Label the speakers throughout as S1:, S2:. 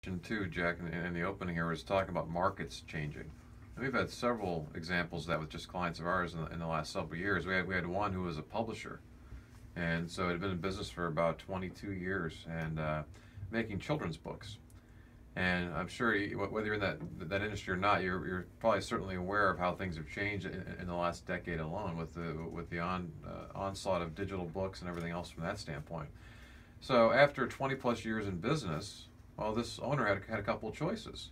S1: too, Jack, in the opening here was talking about markets changing. And we've had several examples of that with just clients of ours in the last several years. We had one who was a publisher, and so it had been in business for about 22 years and making children's books. And I'm sure whether you're in that industry or not, you're probably certainly aware of how things have changed in the last decade alone with the onslaught of digital books and everything else from that standpoint. So after 20 plus years in business, well, this owner had a couple of choices.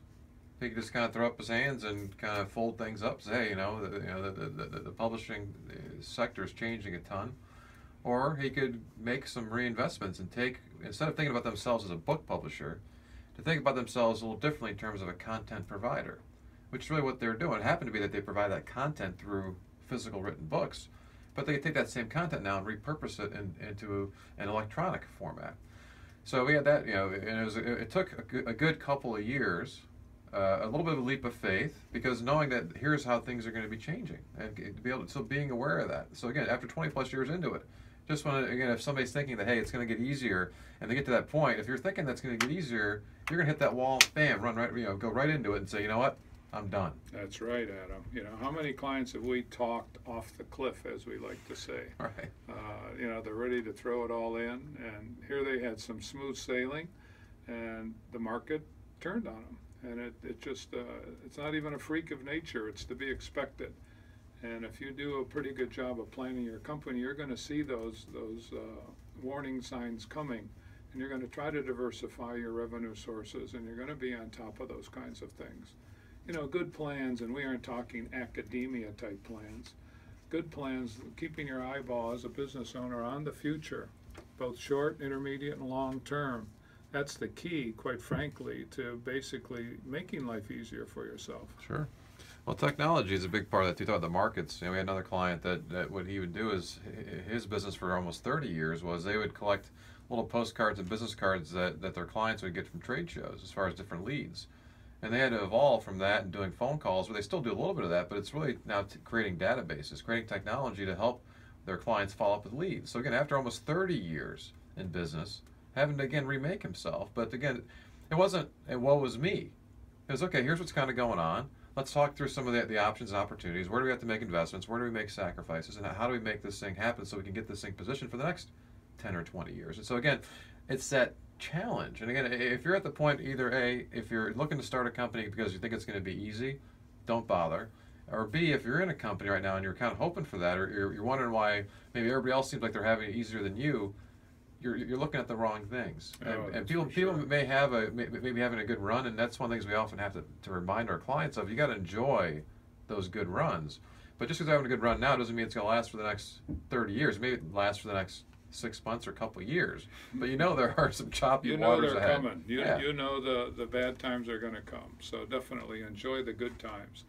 S1: He could just kind of throw up his hands and kind of fold things up, say, hey, the publishing sector is changing a ton. Or he could make some reinvestments and instead of thinking about themselves as a book publisher, to think about themselves a little differently in terms of a content provider, which is really what they're doing. It happened to be that they provide that content through physical written books, but they can take that same content now and repurpose it into an electronic format. So we had that, and it took a good couple of years, a little bit of a leap of faith, because knowing that here's how things are going to be changing, and to be able to, so being aware of that. So again, after 20 plus years into it, just want to, again, if somebody's thinking that, hey, it's going to get easier, and they get to that point, if you're thinking that's going to get easier, you're going to hit that wall, bam, run right, go right into it and say, you know what, I'm done.
S2: That's right, Adam. How many clients have we talked off the cliff, as we like to say?
S1: Right.
S2: They're ready to throw it all in, and here they had some smooth sailing, and the market turned on them. And it just, it's not even a freak of nature, it's to be expected. And if you do a pretty good job of planning your company, you're going to see those warning signs coming, and you're going to try to diversify your revenue sources, and you're going to be on top of those kinds of things. Good plans, and we aren't talking academia type plans. Good plans, keeping your eyeball as a business owner on the future, both short, intermediate, and long term. That's the key, quite frankly, to basically making life easier for yourself.
S1: Sure. Well, technology is a big part of that too. Talk about the markets. We had another client that what he would do is his business for almost 30 years was they would collect little postcards and business cards that their clients would get from trade shows as far as different leads. And they had to evolve from that and doing phone calls, where they still do a little bit of that, but it's really now creating databases, creating technology to help their clients follow up with leads. So again, after almost 30 years in business, having to again remake himself. But again, it wasn't a woe was me. It was, okay, here's what's kind of going on. Let's talk through some of the options and opportunities. Where do we have to make investments? Where do we make sacrifices? And how do we make this thing happen so we can get this thing positioned for the next 10 or 20 years? And so again, it's that challenge. And again, if you're at the point, either A, if you're looking to start a company because you think it's going to be easy, don't bother. Or B, if you're in a company right now and you're kind of hoping for that, or you're wondering why maybe everybody else seems like they're having it easier than you, you're looking at the wrong things. And people may have maybe having a good run, and that's one of the things we often have to remind our clients of. You got to enjoy those good runs. But just because they're having a good run now doesn't mean it's going to last for the next 30 years. Maybe it lasts for the next 6 months or a couple of years. But there are some choppy waters ahead.
S2: Coming. You know the bad times are going to come. So definitely enjoy the good times.